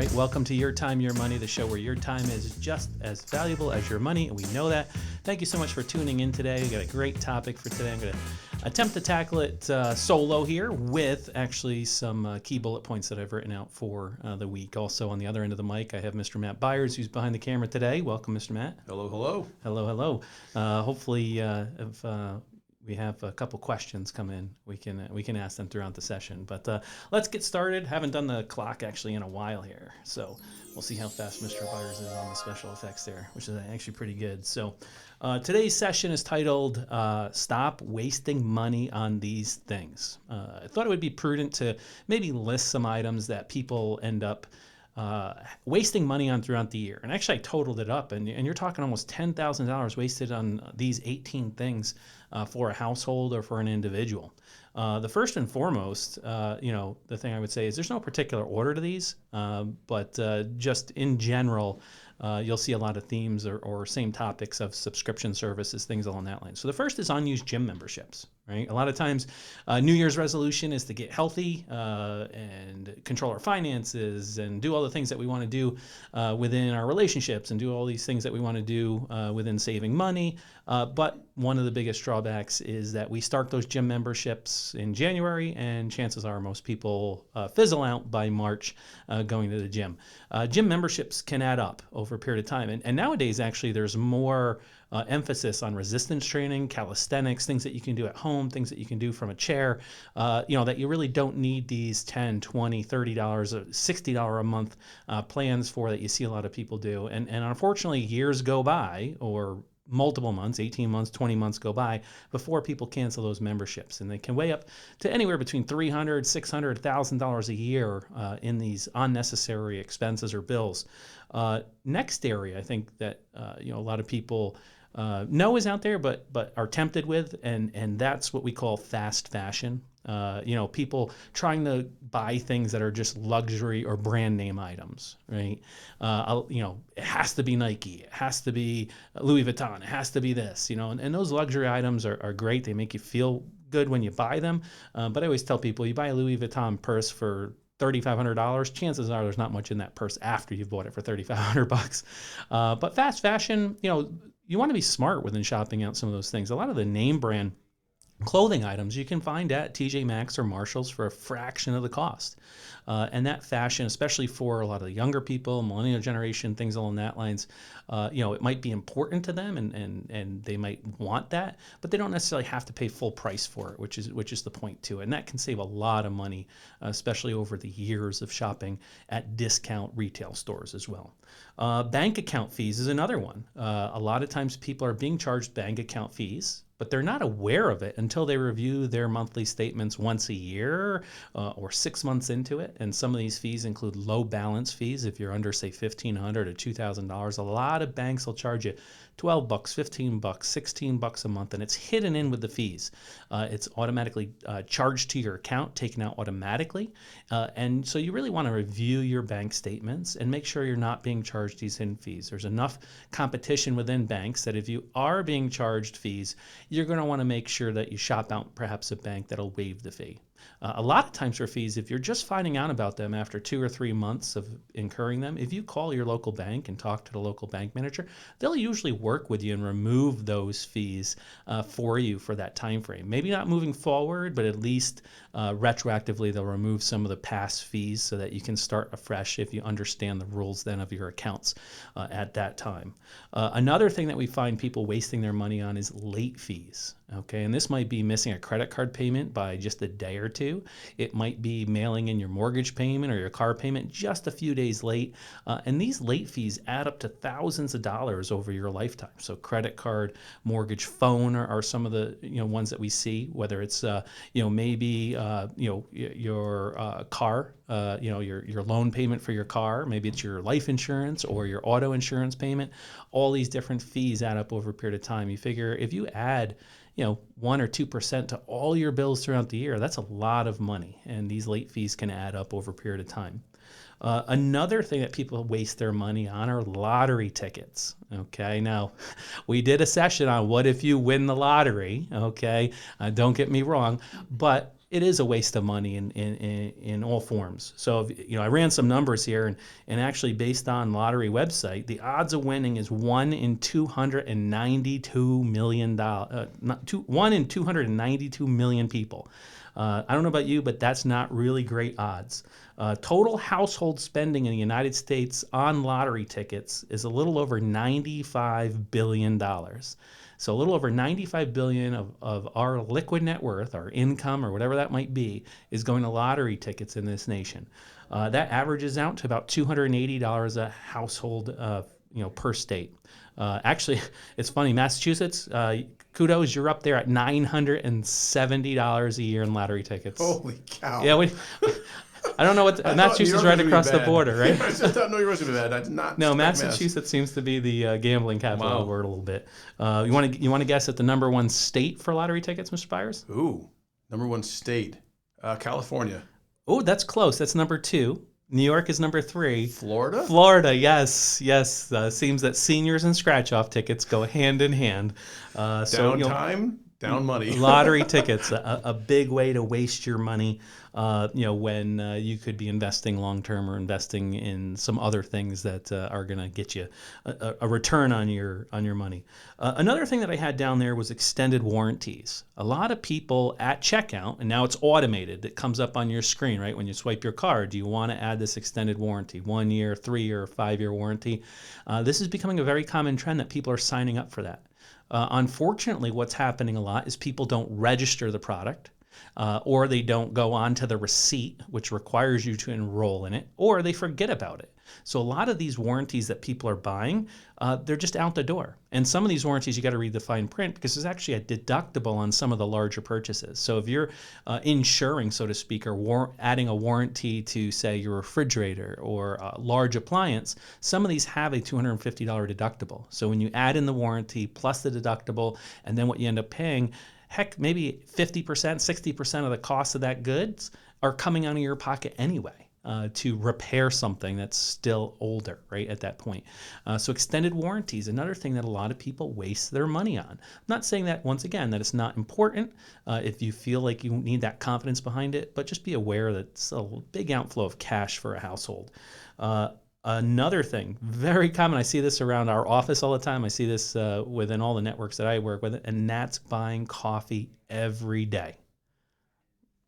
right, welcome to Your Time, Your Money, the show where your time is just as valuable as your money, and we know that. Thank you so much for tuning in today. We got a great topic for today. I'm going to attempt to tackle it solo here with actually some key bullet points that I've written out for the week. Also on the other end of the mic, I have Mr. Matt Byers, who's behind the camera today. Welcome, Mr. Matt. Hello, hello. Hello. Hopefully, if we have a couple questions come in, we can ask them throughout the session. But let's get started. Haven't done the clock actually in a while here, so we'll see how fast Mr. Byers is on the special effects there, which is actually pretty good. So today's session is titled Stop Wasting Money on These Things. I thought it would be prudent to maybe list some items that people end up wasting money on throughout the year. And actually I totaled it up, and you're talking almost $10,000 wasted on these 18 things for a household or for an individual. The first and foremost, the thing I would say is there's no particular order to these, but just in general, you'll see a lot of themes or same topics of subscription services, things along that line. So the first is unused gym memberships, right? A lot of times, New Year's resolution is to get healthy and control our finances and do all the things that we want to do within our relationships and do all these things that we want to do within saving money. But one of the biggest drawbacks is that we start those gym memberships in January, and chances are most people fizzle out by March going to the gym. Gym memberships can add up over a period of time. And nowadays, actually, there's more emphasis on resistance training, calisthenics, things that you can do at home, things that you can do from a chair, that you really don't need these $10, $20, $30, or $60 a month plans for that you see a lot of people do. And unfortunately, years go by, or multiple months, 18 months, 20 months go by before people cancel those memberships. And they can weigh up to anywhere between $300, $600, $1,000 a year in these unnecessary expenses or bills. Next area I think that a lot of people know is out there, but are tempted with, and that's what we call fast fashion. People trying to buy things that are just luxury or brand name items, right? It has to be Nike, it has to be Louis Vuitton, it has to be this, and those luxury items are great. They make you feel good when you buy them. But I always tell people, you buy a Louis Vuitton purse for $3,500, chances are there's not much in that purse after you've bought it for $3,500. But fast fashion, you want to be smart within shopping out some of those things. A lot of the name brand clothing items you can find at TJ Maxx or Marshalls for a fraction of the cost. And that fashion, especially for a lot of the younger people, millennial generation, things along that lines, it might be important to them and they might want that, but they don't necessarily have to pay full price for it, which is the point too. And that can save a lot of money, especially over the years of shopping at discount retail stores as well. Bank account fees is another one. A lot of times people are being charged bank account fees, but they're not aware of it until they review their monthly statements once a year or 6 months into it. And some of these fees include low balance fees. If you're under, say, $1,500 or $2,000, a lot of banks will charge you $12, $15, $16 a month, and it's hidden in with the fees. It's automatically charged to your account, taken out automatically. And so you really want to review your bank statements and make sure you're not being charged these hidden fees. There's enough competition within banks that if you are being charged fees, you're going to want to make sure that you shop out perhaps a bank that'll waive the fee. A lot of times for fees, if you're just finding out about them after 2 or 3 months of incurring them, if you call your local bank and talk to the local bank manager, they'll usually work with you and remove those fees for you for that time frame. Maybe not moving forward, but at least retroactively they'll remove some of the past fees so that you can start afresh if you understand the rules then of your accounts at that time. Another thing that we find people wasting their money on is late fees. Okay, and this might be missing a credit card payment by just a day or two. It might be mailing in your mortgage payment or your car payment just a few days late. And these late fees add up to thousands of dollars over your lifetime. So credit card, mortgage, phone are some of the ones that we see, whether it's maybe your car, your loan payment for your car, maybe it's your life insurance or your auto insurance payment. All these different fees add up over a period of time. You figure if you add 1 or 2% to all your bills throughout the year, that's a lot of money. And these late fees can add up over a period of time. Another thing that people waste their money on are lottery tickets. Okay, now we did a session on what if you win the lottery. Okay, don't get me wrong, but it is a waste of money in all forms. So, I ran some numbers here, and actually based on lottery website, the odds of winning is 1 in 292 million dollars, 1 in 292 million people. I don't know about you, but that's not really great odds. Total household spending in the United States on lottery tickets is a little over $95 billion. So a little over 95 billion of our liquid net worth, our income, or whatever that might be, is going to lottery tickets in this nation. That averages out to about $280 a household, per state. Actually, it's funny. Massachusetts, kudos, you're up there at $970 a year in lottery tickets. Holy cow! Yeah, I don't know what Massachusetts is right across the border, right? I just don't know yours would be bad. I did not. No, Massachusetts seems to be the gambling capital of the world a little bit. You want to guess at the number one state for lottery tickets, Mr. Byers? Ooh, number one state, California. Oh, that's close. That's number 2. New York is number 3. Florida? Florida, yes. Seems that seniors and scratch-off tickets go hand in hand. Down time, down money. Lottery tickets, a big way to waste your money, when you could be investing long-term or investing in some other things that are going to get you a return on your money. Another thing that I had down there was extended warranties. A lot of people at checkout, and now it's automated, it comes up on your screen, right? When you swipe your card, do you want to add this extended warranty, 1 year, 3 year, 5 year warranty? This is becoming a very common trend that people are signing up for that. Unfortunately, what's happening a lot is people don't register the product, or they don't go on to the receipt, which requires you to enroll in it, or they forget about it. So a lot of these warranties that people are buying, they're just out the door. And some of these warranties, you got to read the fine print because there's actually a deductible on some of the larger purchases. So if you're insuring, so to speak, or adding a warranty to, say, your refrigerator or a large appliance, some of these have a $250 deductible. So when you add in the warranty plus the deductible, and then what you end up paying, heck, maybe 50%, 60% of the cost of that goods are coming out of your pocket anyway. To repair something that's still older, right, at that point. So extended warranties, another thing that a lot of people waste their money on. I'm not saying that, once again, that it's not important if you feel like you need that confidence behind it, but just be aware that it's a big outflow of cash for a household. Another thing, very common, I see this around our office all the time. I see this within all the networks that I work with, and that's buying coffee every day.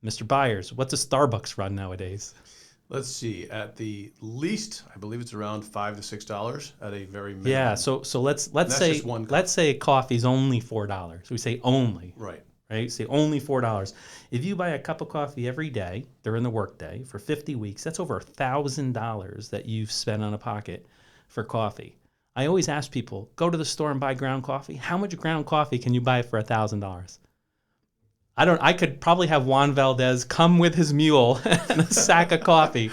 Mr. Byers, what's a Starbucks run nowadays? Let's see. At the least, I believe it's around $5 to $6 at a very minimum. Yeah. So let's say coffee's only $4. We say only. Right. Right. Say only $4. If you buy a cup of coffee every day during the workday for 50 weeks, that's over $1,000 that you've spent on a pocket for coffee. I always ask people, go to the store and buy ground coffee. How much ground coffee can you buy for $1,000? I could probably have Juan Valdez come with his mule and a sack of coffee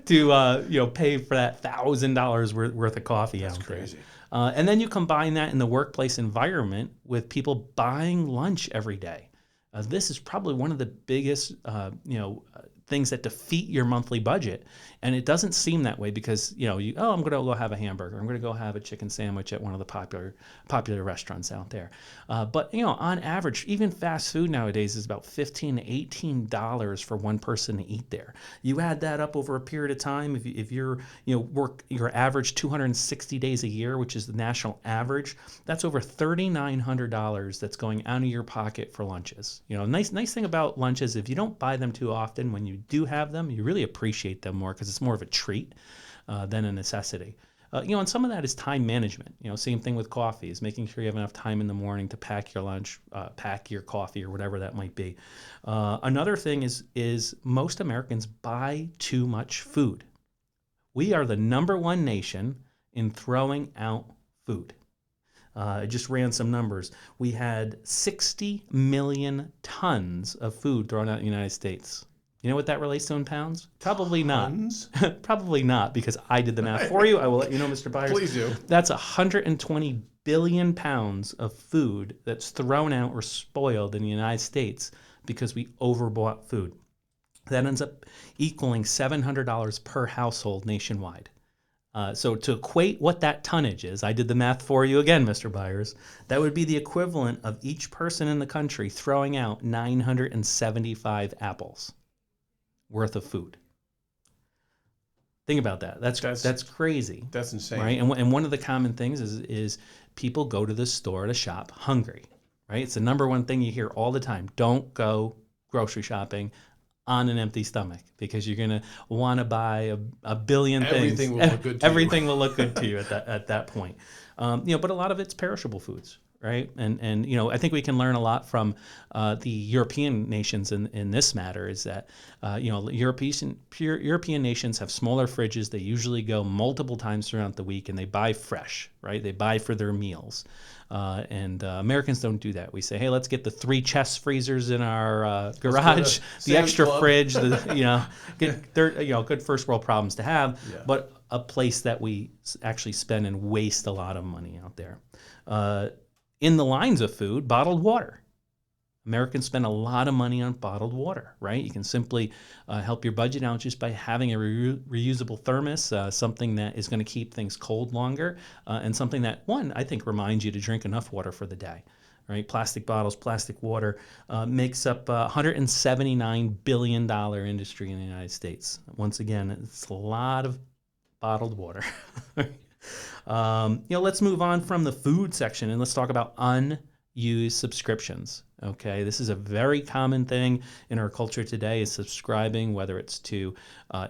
to pay for that $1,000 worth of coffee. That's crazy. And then you combine that in the workplace environment with people buying lunch every day. This is probably one of the biggest things that defeat your monthly budget. And it doesn't seem that way because, I'm going to go have a hamburger. I'm going to go have a chicken sandwich at one of the popular restaurants out there. But on average, even fast food nowadays is about $15 to $18 for one person to eat there. You add that up over a period of time. If you're, work your average 260 days a year, which is the national average, that's over $3,900 that's going out of your pocket for lunches. Nice thing about lunches, if you don't buy them too often, when you do have them, you really appreciate them more because it's more of a treat than a necessity. And some of that is time management. Same thing with coffee, is making sure you have enough time in the morning to pack your lunch, pack your coffee, or whatever that might be. Another thing is most Americans buy too much food. We are the number one nation in throwing out food. I just ran some numbers. We had 60 million tons of food thrown out in the United States. You know what that relates to in pounds? Probably Tons? not. Probably not, because I did the math for you. I will let you know, Mr. Byers. Please do. That's 120 billion pounds of food that's thrown out or spoiled in the United States because we overbought food. That ends up equaling $700 per household nationwide. So to equate what that tonnage is, I did the math for you again, Mr. Byers. That would be the equivalent of each person in the country throwing out 975 apples worth of food. Think about that. That's crazy. That's insane. Right? And one of the common things is people go to the store to shop hungry. Right? It's the number one thing you hear all the time. Don't go grocery shopping on an empty stomach, because you're going to want to buy a billion things. Everything will look good to you. Everything will look good to you at that point. But a lot of it's perishable foods, right? And I think we can learn a lot from the European nations in this matter. Is that European nations have smaller fridges. They usually go multiple times throughout the week, and they buy fresh, right? They buy for their meals. And Americans don't do that. We say, hey, let's get the 3 chest freezers in our garage, the extra Club. fridge, good first world problems to have, but a place that we actually spend and waste a lot of money out there. In the lines of food, bottled water. Americans spend a lot of money on bottled water, right? You can simply help your budget out just by having a reusable thermos, something that is going to keep things cold longer, and something that, one, I think reminds you to drink enough water for the day, right? Plastic bottles, plastic water makes up a $179 billion industry in the United States. Once again, it's a lot of bottled water. Let's move on from the food section and let's talk about unused subscriptions. Okay, this is a very common thing in our culture today, is subscribing, whether it's to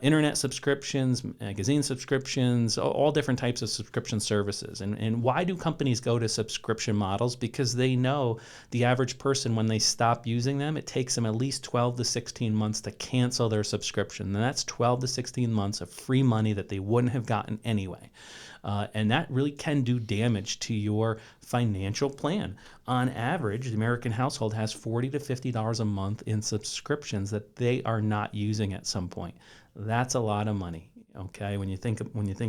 internet subscriptions, magazine subscriptions, all different types of subscription services. And why do companies go to subscription models? Because they know the average person, when they stop using them, it takes them at least 12 to 16 months to cancel their subscription. And that's 12 to 16 months of free money that they wouldn't have gotten anyway. And that really can do damage to your financial plan. On average, the American household has $40 to $50 a month in subscriptions that they are not using at some point. That's a lot of money. Okay, when you think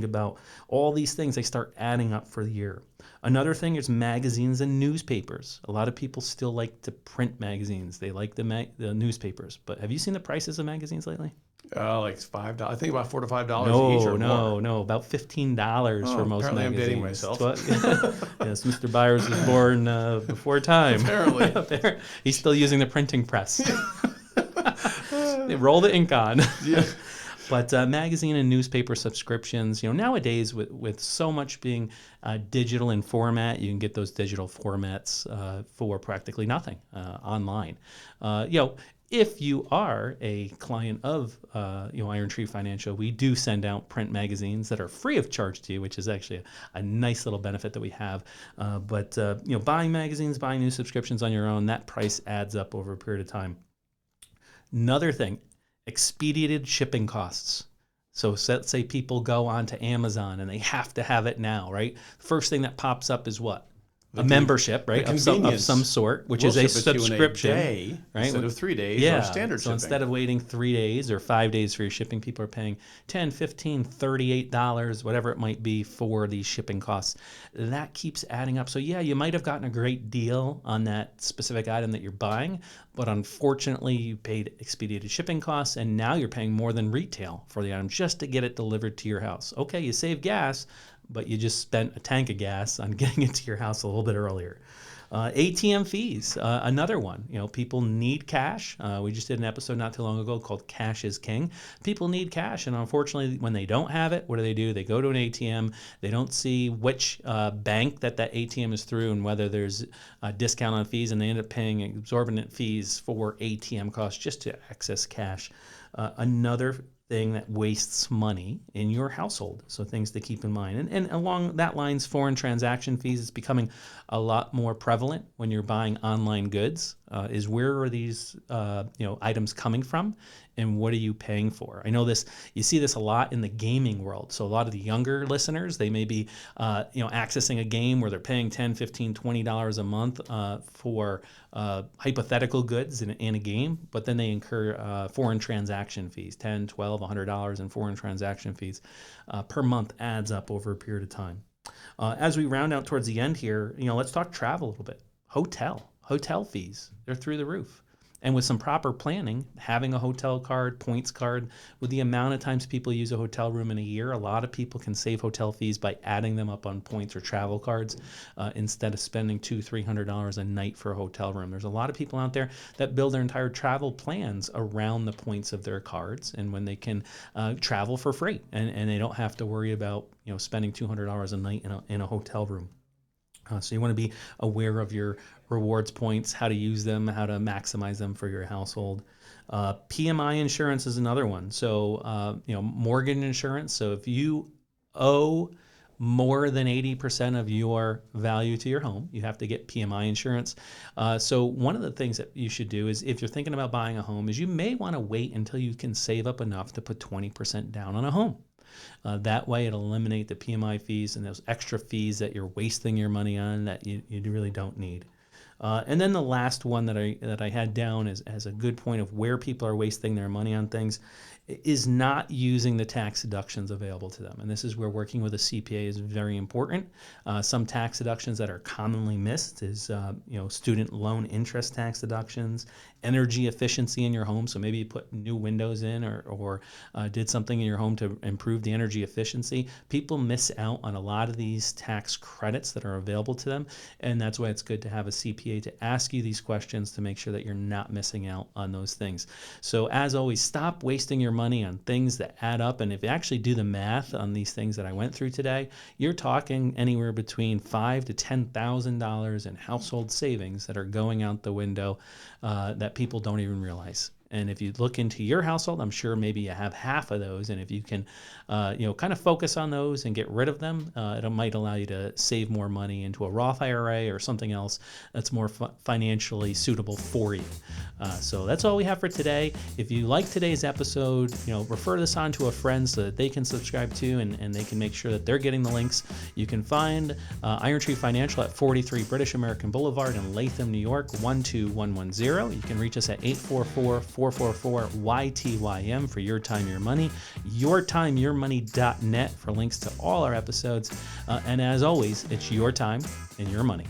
about all these things, they start adding up for the year. Another thing is magazines and newspapers. A lot of people still like to print magazines. They like the newspapers. But have you seen the prices of magazines lately? Like $5. I think about $4 to $5 each or more. No, about $15 for most apparently magazines. I'm dating myself. Yes, Mr. Byers was born before time. Apparently. He's still using the printing press. They roll the ink on. Yeah. But magazine and newspaper subscriptions, nowadays with so much being digital in format, you can get those digital formats for practically nothing online. If you are a client of Iron Tree Financial, we do send out print magazines that are free of charge to you, which is actually a nice little benefit that we have. But buying magazines, buying new subscriptions on your own, that price adds up over a period of time. Another thing, expedited shipping costs. So let's say people go onto Amazon and they have to have it now, right? First thing that pops up is what? A membership, right, of some sort, which is a subscription, day, right? Instead of 3 days or standard so shipping. Instead of waiting 3 days or 5 days for your shipping, people are paying $10, $15, $38, whatever it might be for these shipping costs. That keeps adding up. So you might have gotten a great deal on that specific item that you're buying, but unfortunately you paid expedited shipping costs, and now you're paying more than retail for the item just to get it delivered to your house. Okay, you save gas, but you just spent a tank of gas on getting it to your house a little bit earlier. ATM fees, another one. People need cash. We just did an episode not too long ago called Cash is King. People need cash, and unfortunately, when they don't have it, what do? They go to an ATM. They don't see which bank that ATM is through and whether there's a discount on fees, and they end up paying exorbitant fees for ATM costs just to access cash. Another thing that wastes money in your household. So things to keep in mind. And along that lines, foreign transaction fees is becoming a lot more prevalent when you're buying online goods. Is where are these items coming from, and what are you paying for? I know you see this a lot in the gaming world. So a lot of the younger listeners, they may be accessing a game where they're paying $10, $15, $20 a month for hypothetical goods in a game, but then they incur foreign transaction fees, $10, $12, $100 in foreign transaction fees per month adds up over a period of time. As we round out towards the end here, let's talk travel a little bit. Hotel fees, they're through the roof. And with some proper planning, having a hotel card, points card, with the amount of times people use a hotel room in a year, a lot of people can save hotel fees by adding them up on points or travel cards instead of spending $200-300 a night for a hotel room. There's a lot of people out there that build their entire travel plans around the points of their cards, and when they can travel for free, and they don't have to worry about spending $200 a night in a hotel room. So you want to be aware of your rewards points, how to use them, how to maximize them for your household. PMI insurance is another one. So, mortgage insurance. So if you owe more than 80% of your value to your home, you have to get PMI insurance. So one of the things that you should do is, if you're thinking about buying a home, is you may want to wait until you can save up enough to put 20% down on a home. That way it'll eliminate the PMI fees and those extra fees that you're wasting your money on that you really don't need. And then the last one that I had down as a good point of where people are wasting their money on things is not using the tax deductions available to them. And this is where working with a CPA is very important. Some tax deductions that are commonly missed is student loan interest tax deductions, energy efficiency in your home. So maybe you put new windows in or did something in your home to improve the energy efficiency. People miss out on a lot of these tax credits that are available to them. And that's why it's good to have a CPA to ask you these questions to make sure that you're not missing out on those things. So as always, stop wasting your money on things that add up. And if you actually do the math on these things that I went through today, you're talking anywhere between $5,000 to $10,000 in household savings that are going out the window that people don't even realize. And if you look into your household, I'm sure maybe you have half of those. And if you can, kind of focus on those and get rid of them, it might allow you to save more money into a Roth IRA or something else that's more financially suitable for you. So that's all we have for today. If you like today's episode, refer this on to a friend so that they can subscribe to and they can make sure that they're getting the links. You can find Iron Tree Financial at 43 British American Boulevard in Latham, New York, 12110. You can reach us at 844-444-YTYM for Your Time, Your Money, yourtimeyourmoney.net for links to all our episodes. And as always, it's your time and your money.